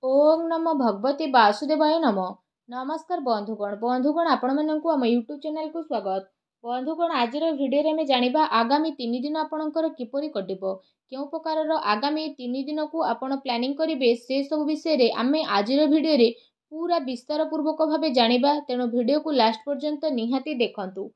ओम नमो भगवते वासुदेवाय नम। नमस्कार बंधुगण आपण मानक आम यूट्यूब चैनल को स्वागत। बंधुगण आज भिडियो में जानिबा आगामी 3 दिन आपणकर किपरि कटिबो, केउ प्रकार आगामी 3 दिन को आपण प्लानिंग करिवे से सब विषय रे आमे आज भिडियो रे पूरा विस्तार पूर्वक भावे जानिबा। तेणु भिडियो को लास्ट पर्यंत निहाती देखंतु।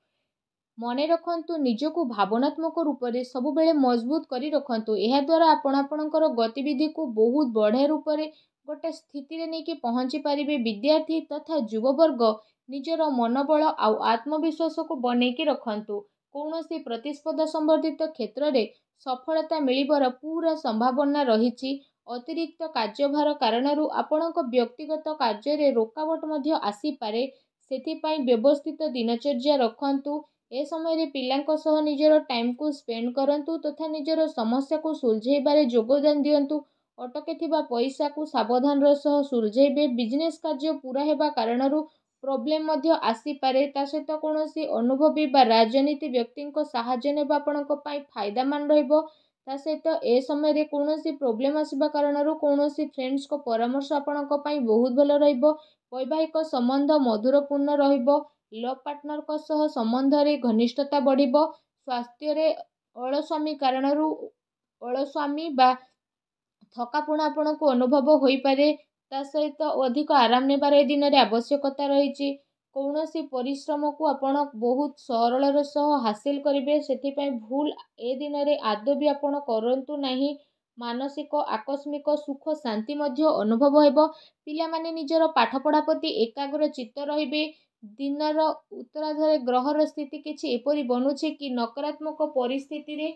मने रखंतु निजको भावनात्मक रूप से सब बेले मजबूत करी रखंतु। एहा द्वारा आपण आपणकर गतिविधि को बहुत बढ़िया रूप से गोटे स्थिति रे नहीं पहुँची पारिबे। विद्यार्थी तथा युववर्ग निजर मनोबल आउ आत्मविश्वास को बनैकी रखंतु। कौनसी प्रतिस्पर्धा संबंधित क्षेत्र में सफलता मिलिबार पूरा संभावना रही। अतिरिक्त कार्यभार कारणरू आपणक व्यक्तिगत कार्य रे रोकावट मध्य आसी पारे। सेथिपाई व्यवस्थित दिनचर्या रखंतु। ए समय पिलांक सह निजर टाइम को स्पेंड करंतु तथा निजर समस्या को सुलझेबारे योगदान दियंतु। अटके थिबा पैसा को सावधान सह सुलझेबे। बिजनेस कार्य पूरा हेबा कारणरू प्रॉब्लम मध्य आसी पारे। ता सहित कोनोसी अनुभवी बा राजनीति व्यक्ति सहाय्य नेबा आपणक पई फायदामान रहइबो। ता सहित ए समय रे कोनोसी प्रॉब्लम आसीबा कारणरू कोनोसी फ्रेंड्स को परामर्श आपणक पई बहुत भलो रहइबो। वैवाहिक संबंध मधुरपूर्ण रहइबो। लव पार्टनर को सह संबंध रे घनिष्ठता बढ़िबो। स्वास्थ्य रे अलस्वामी कारणरू अलस्वामी बा थकापण आपण को अनुभव हो पारे। ता सहित अधिक आराम नेबार ए दिन रे आवश्यकता रही। कौनसी परिश्रम को आपण बहुत सरल सह हासिल करेंगे। से भूल ए दिन रे आदौ भी आपण करंतु नहीं। मानसिक आकस्मिक सुख शांति मध्य अनुभव हेबो। पिला माने निजर पाठपढ़ा प्रति एकाग्र चित्त रहिबे। दिनर उत्तरार्धरे ग्रहर स्थिति किछि एपरि बनुछि कि नकारात्मक परिस्थिति रे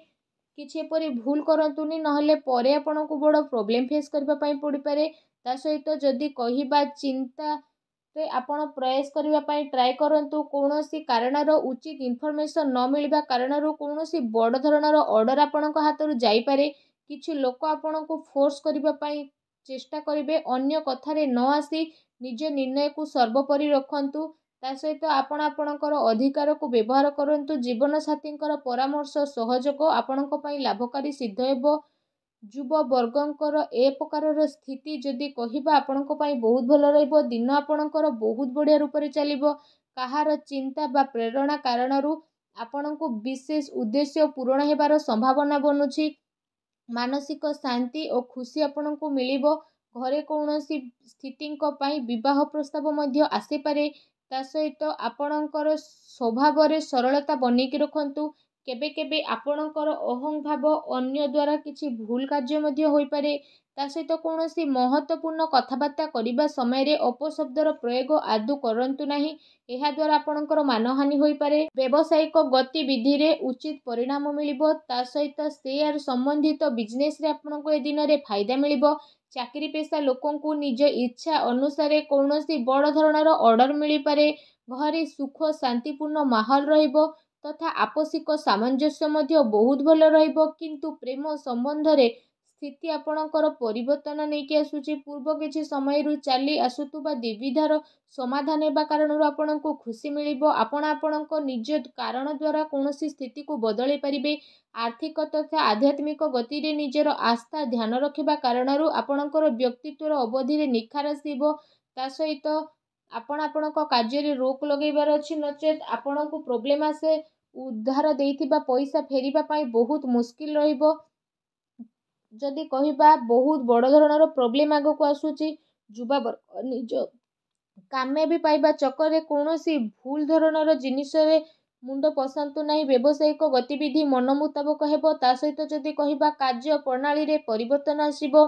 किछि एपरि भूल करंतुनी, नहले परे आपण को बड़ प्रॉब्लम फेस करबा पई पड़ी पारे। ता सहित जदि कहिबा चिंता रे आपण प्रयास करबा पई ट्राई करंतु। कोनोसी कारणर उचित इन्फॉर्मेशन न मिलबा कारणरू कोनोसी बड़ धरणर ऑर्डर आपण को हातरू जाई पारे। किछि लोक आपण को फोर्स करबा पई चेष्टा करिवे। अन्य कथारे न आसी निज निर्णय को सर्वोपरि रखंतु। ता सहित आपण आपणकर अधिकार को व्यवहार करंतु। जीवन साथींकर परामर्श सहयोग आपणक पई लाभकारी सिद्ध हेबो। युवा वर्गंकर ए प्रकार स्थिति जदि कहिबा आपणक पई बहुत भलो रहइबो। दिन आपणकर बहुत बढ़िया रूप से चलिबो। कहार चिंता बा प्रेरणा कारणरू आपणको विशेष उद्देश्य पूरण हेबार संभावना बनुछि। मानसिक शांति और खुशी आपणको मिलिबो। घरे कौनसी स्थितिंक पई विवाह प्रस्ताव मध्य आसी पारे। ता सहित आपणकर स्वभाव रे सरलता बनैकी रखंतु। केबे केबे आपणकर अहं भाव अन्य द्वारा किछि भूल कार्य मध्य होई पारे। ता सहित कौनसी महत्वपूर्ण कथबार्ता करिबा समय रे अपशब्दर प्रयोग आदौ करंतु नहीं। एहा द्वारा आपणकर मानहानि होई पारे। व्यावसायिक गतिविधि रे उचित परिणाम मिलिबो। ता सहित शेयर संबंधित बिजनेस रे आपणको ए दिन रे फायदा मिलिबो। चाकरी पेशा लोकों को निज इच्छा अनुसार कौनसी बड़ धरणर ऑर्डर मिली पारे। घरे सुख शांतिपूर्ण माहौल रहिबो तथा आपसिक सामंजस्य मध्य बहुत भलो रहिबो। किंतु प्रेम संबंध रे स्थिति आपणकर परिवर्तन नहीं आसुची। पूर्व किछि समय रु चली आसुतुबा द्विविधार समाधान हेबा कारणरू आपणको खुशी मिलिबो। आपण आपणको निज कारण द्वारा कौनसी स्थिति को बदलै परिबे। आर्थिक तथा आध्यात्मिक गति रे निजर आस्था ध्यान रखिबा कारणरू आपणकर व्यक्तित्वर अवधि रे निखार आसीबो। ता सहित आपण आपणक कार्य रे रोक लगैबार अछि, नचेत आपणको प्रॉब्लम आसे उद्धार देइथिबा पैसा फेरिबा पई बहुत मुश्किल रहिबो। जदि कहिबा बहुत बड़ धरणर प्रॉब्लम आगो को आसुची। युवा वर्ग निज कामयाबी पाइबा चक्कर रे कौनसी भूल धरणर जिनिस रे मुंड पसांतु नहीं। व्यावसायिक गतिविधि मन मुताबक हेबो। ता सहित जदि कहिबा कार्य प्रणाली रे परिवर्तन आसीबो।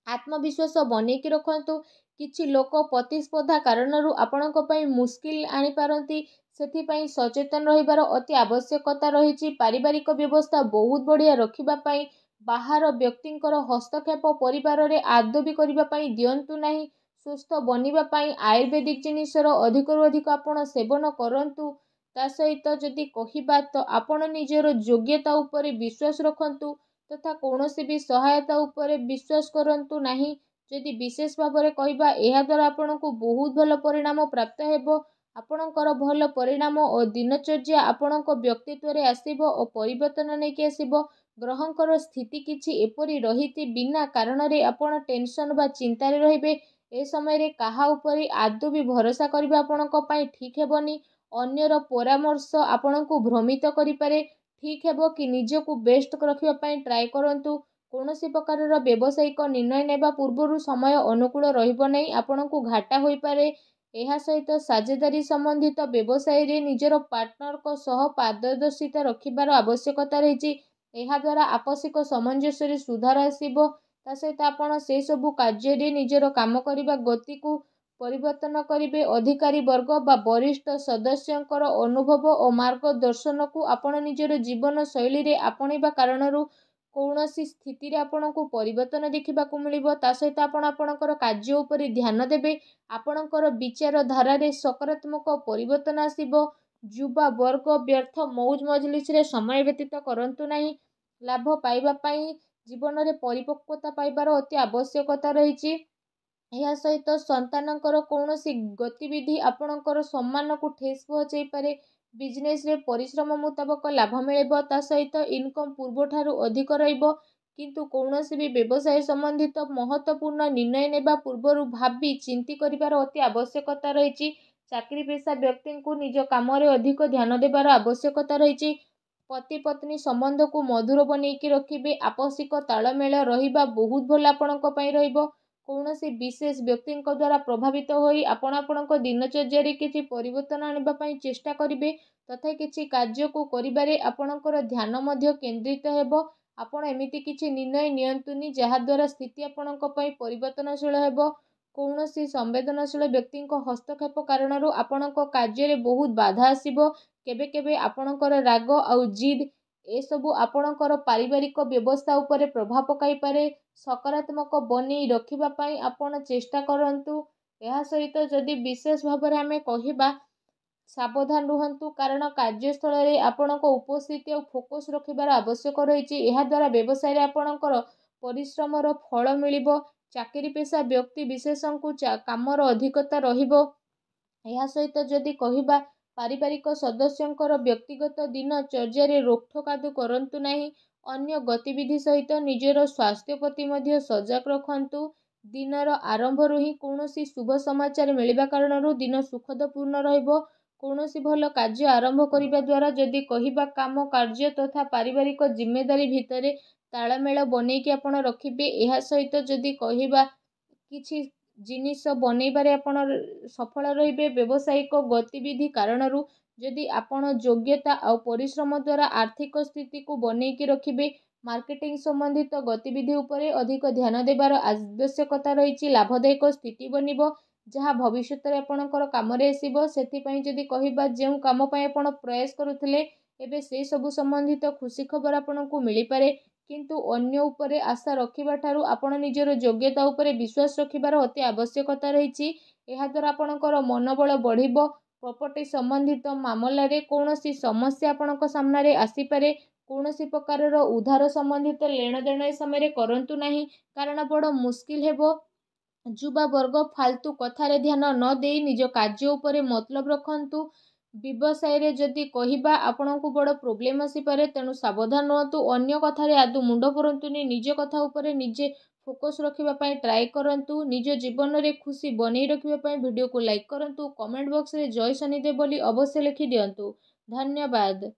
आत्मविश्वास बनैकी रखंतु। किछि लोक प्रतिस्पर्धा कारणरू आपणक पई मुश्किल आनी पारंती। सेथिपई सचेतन रहिबार अति आवश्यकता रही। पारिवारिक व्यवस्था बहुत बढ़िया रखिबा पई बाहर व्यक्तिंकर हस्तक्षेप परिवार रे आदौ भी करिबा पई दियंतु नहीं। सुस्थ बनिबा पई आयुर्वेदिक जिनिसर अधिकरु अधिक आपण सेवन करंतु। ता सहित जदि कहिबा तो आपण निजर योग्यता उपरे विश्वास रखंतु तथा कौनसी भी सहायता उपरे विश्वास करंतु नहीं। जदि विशेष भाव में कहिबा एहा द्वारा आपणको बहुत भल परिणाम प्राप्त हेबो। आपणकर भल परिणाम और दिनचर्या आपणको व्यक्तित्व रे आसीबो और परिवर्तन नहीं आसीबो। ଗ୍ରହଙ୍କର ସ୍ଥିତି କିଛି ଏପରି ରହିଛି ବିନା କାରଣରେ ଆପଣ ଟେନସନ୍ ବା ଚିନ୍ତାରେ ରହିବେ। ଏ ସମୟରେ କାହା ଉପରେ ଆଦୌ ବି ଭରସା କରିବା ଆପଣଙ୍କ ପାଇଁ ଠିକ୍ ହେବନି। ଅନ୍ୟର ପରାମର୍ଶ ଆପଣଙ୍କୁ ଭ୍ରମିତ କରିପାରେ। ଠିକ୍ ହେବ କି ନିଜକୁ ବେଷ୍ଟ ରଖିବା ପାଇଁ ଟ୍ରାଏ କରନ୍ତୁ। କୌଣସି ପ୍ରକାରର ବ୍ୟବସାୟିକ ନିର୍ଣ୍ଣୟ ନେବା ପୂର୍ବରୁ ସମୟ ଅନୁକୂଳ ରହିବ ନାହିଁ, ଆପଣଙ୍କୁ ଘାଟା ହୋଇପାରେ। ଏହା ସହିତ ସାଝେଦାରୀ ସମ୍ବନ୍ଧିତ ବ୍ୟବସାୟରେ ନିଜର ପାର୍ଟନରଙ୍କ ସହ ପାରଦର୍ଶିତା ରଖିବାର ଆବଶ୍ୟକତା ରହିଛି। ଏହାଦ୍ୱାରା ଆପୋଷିକ ସାମଞ୍ଜସ୍ୟରେ ସୁଧାର ଆସିବ। ତା ସହିତ ଆପଣ ସେସବୁ କାର୍ଯ୍ୟରେ ନିଜର କାମ କରିବା ଗତିକୁ ପରିବର୍ତ୍ତନ କରିବେ। ଅଧିକାରୀ ବର୍ଗ ବା ବରିଷ୍ଠ ସଦସ୍ୟଙ୍କର ଅନୁଭବ ଓ ମାର୍ଗଦର୍ଶନକୁ ଆପଣ ନିଜର ଜୀବନ ଶୈଳୀରେ ଆପଣେଇବା କାରଣରୁ କୌଣସି ସ୍ଥିତିରେ ଆପଣଙ୍କୁ ପରିବର୍ତ୍ତନ ଦେଖିବାକୁ ମିଳିବ। ତା ସହିତ ଆପଣ ଆପଣଙ୍କର କାର୍ଯ୍ୟ ଉପରେ ଧ୍ୟାନ ଦେବେ। ଆପଣଙ୍କର ବିଚାରଧାରାରେ ସକାରାତ୍ମକ ପରିବର୍ତ୍ତନ ଆସିବ। ଯୁବା ବର୍ଗ ବ୍ୟର୍ଥ ମଉଜ ମଜଲିସରେ ସମୟ ବ୍ୟତୀତ କରନ୍ତୁ ନାହିଁ। ଲାଭ ପାଇବା ପାଇଁ ଜୀବନରେ ପରିପକ୍ୱତା ପାଇବାର ଅତି ଆବଶ୍ୟକତା ରହିଛି। ଏହା ସହିତ ସନ୍ତାନଙ୍କର କୌଣସି ଗତିବିଧି ଆପଣଙ୍କର ସମ୍ମାନକୁ ଠେସ୍ ପହଞ୍ଚାଇପାରେ। ବିଜନେସରେ ପରିଶ୍ରମ ମୁତାବକ ଲାଭ ମିଳିବ। ତା ସହିତ ଇନକମ୍ ପୂର୍ବଠାରୁ ଅଧିକ ରହିବ। କିନ୍ତୁ କୌଣସି ବି ବ୍ୟବସାୟ ସମ୍ବନ୍ଧିତ ମହତ୍ତ୍ୱପୂର୍ଣ୍ଣ ନିର୍ଣ୍ଣୟ ନେବା ପୂର୍ବରୁ ଭାବି ଚିନ୍ତି କରିବାର ଅତି ଆବଶ୍ୟକତା ରହିଛି। ଚାକିରି ପେଶା ବ୍ୟକ୍ତିଙ୍କୁ ନିଜ କାମରେ ଅଧିକ ଧ୍ୟାନ ଦେବାର ଆବଶ୍ୟକତା ରହିଛି। ପତି ପତ୍ନୀ ସମ୍ବନ୍ଧକୁ ମଧୁର ବନେଇକି ରଖିବେ। ଆପୋଷିକ ତାଳମେଳ ରହିବା ବହୁତ ଭଲ ଆପଣଙ୍କ ପାଇଁ ରହିବ। କୌଣସି ବିଶେଷ ବ୍ୟକ୍ତିଙ୍କ ଦ୍ୱାରା ପ୍ରଭାବିତ ହୋଇ ଆପଣ ଆପଣଙ୍କ ଦିନଚର୍ଯ୍ୟାରେ କିଛି ପରିବର୍ତ୍ତନ ଆଣିବା ପାଇଁ ଚେଷ୍ଟା କରିବେ। ତଥା କିଛି କାର୍ଯ୍ୟକୁ କରିବାରେ ଆପଣଙ୍କର ଧ୍ୟାନ ମଧ୍ୟ କେନ୍ଦ୍ରିତ ହେବ। ଆପଣ ଏମିତି କିଛି ନିର୍ଣ୍ଣୟ ନିଅନ୍ତୁନି ଯାହାଦ୍ୱାରା ସ୍ଥିତି ଆପଣଙ୍କ ପାଇଁ ପରିବର୍ତ୍ତନଶୀଳ ହେବ। କୌଣସି ସମ୍ବେଦନଶୀଳ ବ୍ୟକ୍ତିଙ୍କ ହସ୍ତକ୍ଷେପ କାରଣରୁ ଆପଣଙ୍କ କାର୍ଯ୍ୟରେ ବହୁତ ବାଧା ଆସିବ। କେବେ କେବେ ଆପଣଙ୍କର ରାଗ ଆଉ ଜିଦ୍ ଏସବୁ ଆପଣଙ୍କର ପାରିବାରିକ ବ୍ୟବସ୍ଥା ଉପରେ ପ୍ରଭାବ ପକାଇପାରେ। ସକାରାତ୍ମକ ବନେଇ ରଖିବା ପାଇଁ ଆପଣ ଚେଷ୍ଟା କରନ୍ତୁ। ଏହା ସହିତ ଯଦି ବିଶେଷ ଭାବରେ ଆମେ କହିବା, ସାବଧାନ ରୁହନ୍ତୁ କାରଣ କାର୍ଯ୍ୟସ୍ଥଳରେ ଆପଣଙ୍କ ଉପସ୍ଥିତି ଆଉ ଫୋକସ୍ ରଖିବାର ଆବଶ୍ୟକ ରହିଛି। ଏହାଦ୍ୱାରା ବ୍ୟବସାୟରେ ଆପଣଙ୍କର ପରିଶ୍ରମର ଫଳ ମିଳିବ। ଚାକିରି ପେଶା ବ୍ୟକ୍ତି ବିଶେଷଙ୍କୁ କାମର ଅଧିକତା ରହିବ। ଏହା ସହିତ ଯଦି କହିବା, ପାରିବାରିକ ସଦସ୍ୟଙ୍କର ବ୍ୟକ୍ତିଗତ ଦିନଚର୍ଯ୍ୟାରେ ରୋକଠୋକ କରନ୍ତୁ ନାହିଁ। ଅନ୍ୟ ଗତିବିଧି ସହିତ ନିଜର ସ୍ୱାସ୍ଥ୍ୟ ପ୍ରତି ମଧ୍ୟ ସଜାଗ ରଖନ୍ତୁ। ଦିନର ଆରମ୍ଭରୁ ହିଁ କୌଣସି ଶୁଭ ସମାଚାର ମିଳିବା କାରଣରୁ ଦିନ ସୁଖଦପୂର୍ଣ୍ଣ ରହିବ। କୌଣସି ଭଲ କାର୍ଯ୍ୟ ଆରମ୍ଭ କରିବା ଦ୍ୱାରା ଯଦି କହିବା କାମ କାର୍ଯ୍ୟ ତଥା ପାରିବାରିକ ଜିମ୍ମେଦାରୀ ଭିତରେ ତାଳମେଳ ବନେଇକି ଆପଣ ରଖିବେ। ଏହା ସହିତ ଯଦି କହିବା କିଛି ଜିନିଷ ବନେଇବାରେ ଆପଣ ସଫଳ ରହିବେ। ବ୍ୟବସାୟିକ ଗତିବିଧି କାରଣରୁ ଯଦି ଆପଣ ଯୋଗ୍ୟତା ଆଉ ପରିଶ୍ରମ ଦ୍ୱାରା ଆର୍ଥିକ ସ୍ଥିତିକୁ ବନେଇକି ରଖିବେ। ମାର୍କେଟିଂ ସମ୍ବନ୍ଧିତ ଗତିବିଧି ଉପରେ ଅଧିକ ଧ୍ୟାନ ଦେବାର ଆବଶ୍ୟକତା ରହିଛି। ଲାଭଦାୟକ ସ୍ଥିତି ବନିବ ଯାହା ଭବିଷ୍ୟତରେ ଆପଣଙ୍କର କାମରେ ଆସିବ। ସେଥିପାଇଁ ଯଦି କହିବା ଯେଉଁ କାମ ପାଇଁ ଆପଣ ପ୍ରୟାସ କରୁଥିଲେ ଏବେ ସେସବୁ ସମ୍ବନ୍ଧିତ ଖୁସି ଖବର ଆପଣଙ୍କୁ ମିଳିପାରେ। କିନ୍ତୁ ଅନ୍ୟ ଉପରେ ଆଶା ରଖିବା ଠାରୁ ଆପଣ ନିଜର ଯୋଗ୍ୟତା ଉପରେ ବିଶ୍ୱାସ ରଖିବାର ଅତି ଆବଶ୍ୟକତା ରହିଛି। ଏହାଦ୍ୱାରା ଆପଣଙ୍କର ମନୋବଳ ବଢ଼ିବ। ପ୍ରପର୍ଟି ସମ୍ବନ୍ଧିତ ମାମଲାରେ କୌଣସି ସମସ୍ୟା ଆପଣଙ୍କ ସାମ୍ନାରେ ଆସିପାରେ। କୌଣସି ପ୍ରକାରର ଉଧାର ସମ୍ବନ୍ଧିତ ଲେଣଦେଣ ଏ ସମୟରେ କରନ୍ତୁ ନାହିଁ କାରଣ ବଡ଼ ମୁସ୍କିଲ ହେବ। ଯୁବା ବର୍ଗ ଫାଲତୁ କଥାରେ ଧ୍ୟାନ ନ ଦେଇ ନିଜ କାର୍ଯ୍ୟ ଉପରେ ମତଲବ ରଖନ୍ତୁ। ବ୍ୟବସାୟରେ ଯଦି କହିବା ଆପଣଙ୍କୁ ବଡ଼ ପ୍ରୋବ୍ଲେମ୍ ଆସିପାରେ, ତେଣୁ ସାବଧାନ ରୁହନ୍ତୁ। ଅନ୍ୟ କଥାରେ ଆଦୌ ମୁଣ୍ଡ ପୁରାନ୍ତୁନି। ନିଜ କଥା ଉପରେ ନିଜେ ଫୋକସ୍ ରଖିବା ପାଇଁ ଟ୍ରାଏ କରନ୍ତୁ। ନିଜ ଜୀବନରେ ଖୁସି ବନେଇ ରଖିବା ପାଇଁ ଭିଡ଼ିଓକୁ ଲାଇକ୍ କରନ୍ତୁ। କମେଣ୍ଟ ବକ୍ସରେ ଜୟ ଶନିଦେବ ବୋଲି ଅବଶ୍ୟ ଲେଖି ଦିଅନ୍ତୁ। ଧନ୍ୟବାଦ।